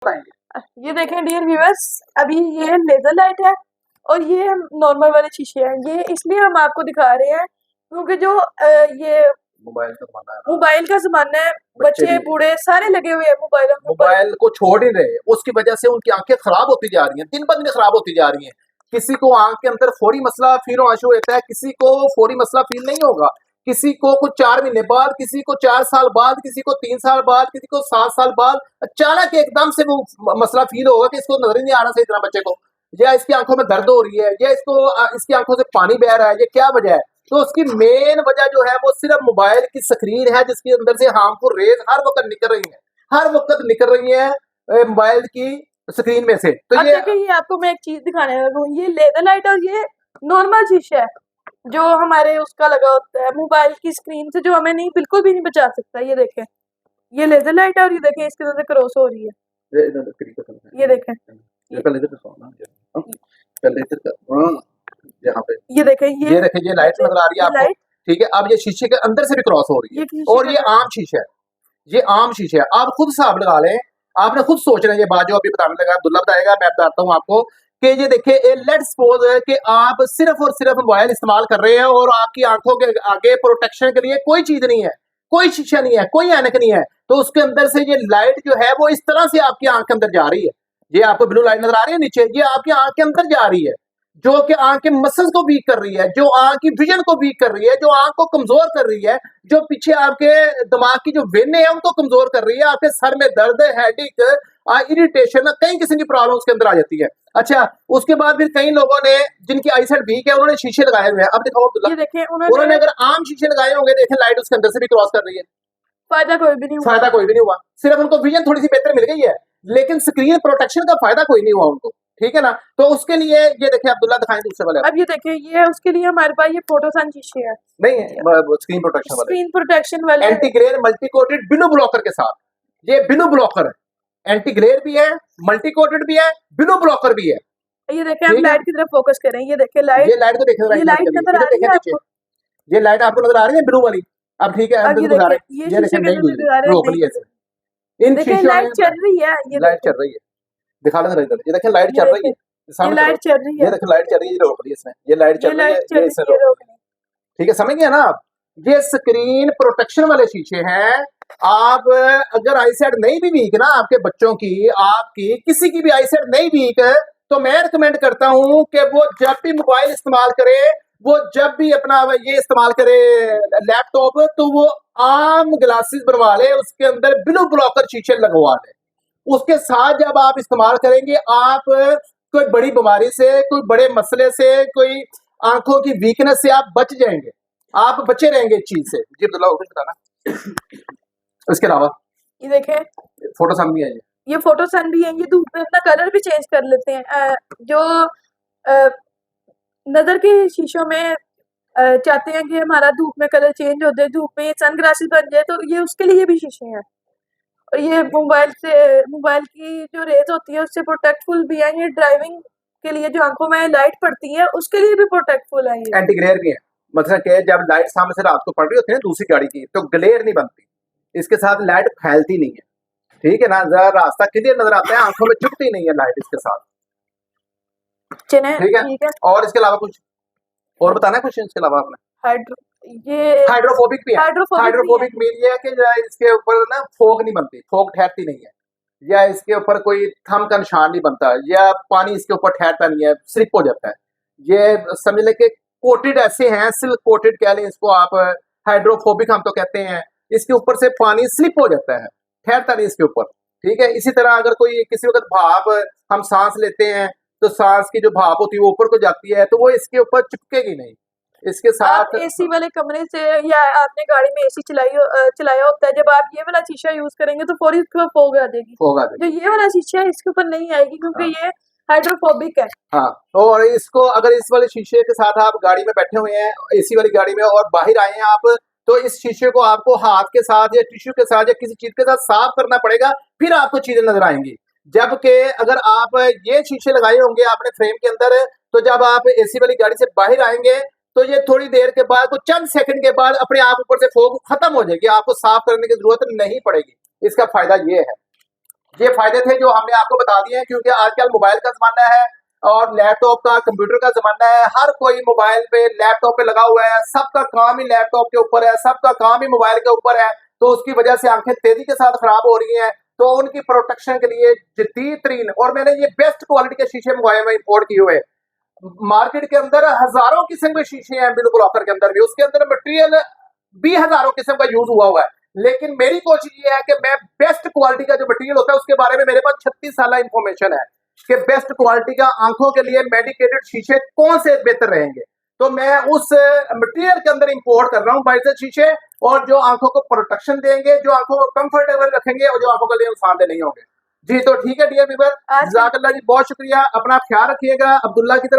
ये देखें dear viewers, अभी ये लेजर लाइट है और ये नॉर्मल वाले शीशे हैं। ये इसलिए हम आपको दिखा रहे हैं क्योंकि जो ये मोबाइल का जमाना है, बच्चे बूढ़े सारे लगे हुए हैं मोबाइल को छोड़ ही रहे। उसकी वजह से उनकी आंखें खराब होती जा रही हैं, दिन ब दिन खराब होती जा रही हैं। किसी को आंख के अंदर फौरी मसला फील आंसू होता है, किसी को फौरी मसला फील नहीं होगा, किसी को कुछ 4 महीने बाद, किसी को 4 साल बाद, किसी को 3 साल बाद, किसी को 7 साल बाद अचानक एकदम से वो मसला फील होगा कि इसको नजर ही नहीं आ रहा सही तरह बच्चे को, या इसकी आंखों में दर्द हो रही है, या इसकी आंखों से पानी बह रहा है, ये क्या वजह है? तो उसकी मेन वजह जो है वो सिर्फ मोबाइल की स्क्रीन है, जिसके अंदर से हार्मफुल रेज हर वक्त निकल रही है, हर वक्त निकल रही है मोबाइल की स्क्रीन में से। तो ये आपको मैं एक चीज दिखाने लगा हूँ, ये लेजर लाइट और ये नॉर्मल शीशा है जो हमारे उसका लगा होता है मोबाइल की स्क्रीन से, जो हमें नहीं बिल्कुल भी नहीं बचा सकता। ये देखें, ये लेजर लाइट है और ये देखें इसके अंदर क्रॉस हो रही है। ये देखें, यहाँ पे ये देखें, ये देखें, ये लाइट नजर आ रही है आपको, ठीक है। अब ये शीशे के अंदर से भी क्रॉस हो रही है और ये आम शीशा है, ये आम शीशे है। आप खुद हिसाब लगा लें, आपने खुद सोचना है। ये बात जो अभी बताने लगा अब्दुल्ला बताएगा, मैं बताता हूँ आपको कि ये देखिए, लेट्स सपोज है कि आप सिर्फ और सिर्फ मोबाइल इस्तेमाल कर रहे हैं और आपकी आंखों के आगे प्रोटेक्शन के लिए कोई चीज नहीं है, कोई शीशा नहीं है, कोई ऐनक नहीं है, तो उसके अंदर से ये लाइट जो है वो इस तरह से आपकी आंख के अंदर जा रही है। ये आपको ब्लू लाइट नजर आ रही है नीचे, ये आपकी आंख के अंदर जा रही है, जो कि आंख के मसल्स को वीक कर रही है, जो आंख की विजन को वीक कर रही है, जो आंख को कमजोर कर रही है, जो पीछे आपके दिमाग की जो वेनें हैं उनको कमजोर कर रही है। आपके सर में दर्द, हेडेक, इरिटेशन, कई किस्म की प्रॉब्लम उसके अंदर आ जाती है। अच्छा, उसके बाद फिर कई लोगों ने जिनकी आईसाइट वीक है उन्होंने शीशे लगाए हुए हैं। अब दिखाओ अब्दुल्ला, उन्होंने अगर आम शीशे लगाए होंगे, देखें लाइट उसके अंदर से भी क्रॉस कर रही है, फायदा कोई भी नहीं हुआ, सिर्फ उनको विजन थोड़ी सी बेहतर मिल गई है, लेकिन स्क्रीन प्रोटेक्शन का फायदा कोई नहीं हुआ उनको, ठीक है ना। तो उसके लिए ये देखिए अब्दुल्ला दिखाएं दूसरे वाले। अब ये देखिए, ये उसके लिए हमारे पास ये फोटोसन शीशे है, नहीं है स्क्रीन प्रोटेक्शन वाले anti glare multi coated blue blocker के साथ। ये ब्लू ब्लॉकर है, एंटी ग्लेयर भी है, मल्टी कोटेड भी है, ब्लू ब्लॉकर भी है। ये देखिए, हम लाइट की तरफ फोकस करें, ये देखिए लाइट, ये लाइट को देखें, ये लाइट नजर आ रही है आपको, ये लाइट आपको नजर आ रही है ब्लू वाली। अब ठीक है, ये देखें नहीं रोक ली ऐसे, इन शीशों लाइट चल रही है, ये लाइट चल रही है, दिखा लें इधर, ये देखें लाइट चल रही है, ये लाइट चल रही है, ये देखो लाइट चल रही है, ये रोक ली इसने, ये लाइट चल रही है, ये इसने रोक ली, ठीक है, समझ गए ना आप। ये स्क्रीन प्रोटेक्शन वाले शीशे हैं। आप अगर आईसाइट नहीं भी वीक ना आपके बच्चों की, आपकी किसी की भी आईसाइट नहीं वीक है, तो मैं रिकमेंड करता हूं कि वो जब भी मोबाइल इस्तेमाल करे, वो जब भी अपना ये इस्तेमाल करे लैपटॉप, तो वो आम ग्लासेस बनवा ले, उसके अंदर ब्लू ब्लॉकर शीशे लगवा ले। उसके साथ जब आप इस्तेमाल करेंगे, आप कोई बड़ी बीमारी से, कोई बड़े मसले से, कोई आंखों की वीकनेस से आप बच जाएंगे, आप बचे रहेंगे इस चीज से। जी अब्दुल्ला कुछ बताना इसके अलावा। ये देखें, फोटोसन भी है, ये फोटोसन भी है, ये धूप में अपना कलर भी चेंज कर लेते हैं। जो नजर के शीशों में चाहते हैं कि हमारा धूप में कलर चेंज हो जाए, धूप में सन ग्लासेस बन जाए, तो ये उसके लिए भी शीशे हैं। और ये मोबाइल की जो रेज होती है उससे प्रोटेक्टफुल भी है। ये ड्राइविंग के लिए जो आंखों में लाइट पड़ती है उसके लिए भी प्रोटेक्टफुल है। ये एंटी ग्लेयर भी है, मतलब कि जब लाइट सामने से रात को पड़ रही होती है दूसरी गाड़ी की, तो ग्लेयर नहीं बनती, इसके साथ लाइट फैलती नहीं है, ठीक है ना, जरा रास्ता क्लियर नजर आता है, आंखों में चुभती नहीं है लाइट इसके साथ, ठीक है। और इसके अलावा कुछ और बताना है कुछ इसके अलावा आपने? ये हाइड्रोफोबिक भी है। हाइड्रोफोबिक मीन ये है कि इसके ऊपर ना फोग नहीं बनती, फोग ठहरती नहीं है, या इसके ऊपर कोई थंब का निशान नहीं बनता, या पानी इसके ऊपर ठहरता नहीं है, स्लिप हो जाता है। ये समझ ले कि कोटेड ऐसे हैं, सिल्क कोटेड कह लें इसको आप, हाइड्रोफोबिक हम तो कहते हैं। इसके ऊपर से पानी स्लिप हो जाता है, ठहरता नहीं इसके ऊपर, ठीक है। इसी तरह अगर कोई किसी वक्त भाप हम सांस लेते हैं, तो सांस की जो भाप होती है वो ऊपर को जाती है, तो वो इसके ऊपर चिपकेगी नहीं। इसके साथ एसी वाले कमरे से, या आपने गाड़ी में एसी चलाया होता है, जब आप ये वाला शीशा यूज करेंगे तो फौरी फोग आ जाएगी, जो ये वाला शीशा है इसके ऊपर नहीं आएगी, क्योंकि ये हाइड्रोफोबिक है। हाँ, और इसको अगर इस वाले शीशे के साथ आप गाड़ी में बैठे हुए हैं एसी वाली गाड़ी में और बाहर आए हैं आप, तो इस शीशे को आपको हाथ के साथ या टिश्यू के साथ या किसी चीज के साथ साफ करना पड़ेगा, फिर आपको चीजें नजर आएंगी। जबकि अगर आप ये शीशे लगाए होंगे आपने फ्रेम के अंदर, तो जब आप एसी वाली गाड़ी से बाहर आएंगे तो ये थोड़ी देर के बाद, कुछ चंद सेकंड के बाद अपने आप ऊपर से फोग खत्म हो जाएगी, आपको साफ करने की जरूरत नहीं पड़ेगी। इसका फायदा ये है। ये फायदे थे जो हमने आपको बता दिए हैं, क्योंकि आजकल मोबाइल का जमाना है और लैपटॉप का, कंप्यूटर का जमाना है। हर कोई मोबाइल पे, लैपटॉप पे लगा हुआ है, सबका काम ही लैपटॉप के ऊपर है, सबका काम ही मोबाइल के ऊपर है। तो उसकी वजह से आंखें तेजी के साथ खराब हो रही हैं। तो उनकी प्रोटेक्शन के लिए जदीद तरीन, और मैंने ये बेस्ट क्वालिटी के शीशे मंगवाए हुए, इंपोर्ट किए हुए। मार्केट के अंदर हजारों किस्म के शीशे हैं, बिल्कुल ऑफर के अंदर भी, उसके अंदर मटेरियल भी हजारों किस्म का यूज हुआ हुआ है। लेकिन मेरी कोशिश ये है कि मैं बेस्ट क्वालिटी का जो मटेरियल होता है उसके बारे में मेरे पास 36 साल इंफॉर्मेशन है कि बेस्ट क्वालिटी का आंखों के लिए मेडिकेटेड शीशे कौन से बेहतर रहेंगे। तो मैं उस मटेरियल के अंदर इंपोर्ट कर रहा हूँ बाइस शीशे, और जो आंखों को प्रोटेक्शन देंगे, जो आंखों को कंफर्टेबल रखेंगे, और जो आंखों के लिए नुकसानदेह नहीं होंगे। जी तो ठीक है डियर व्यूअर, जज़ाकल्लाह जी, बहुत शुक्रिया। अपना ख्याल रखिएगा। अब्दुल्ला की तरफ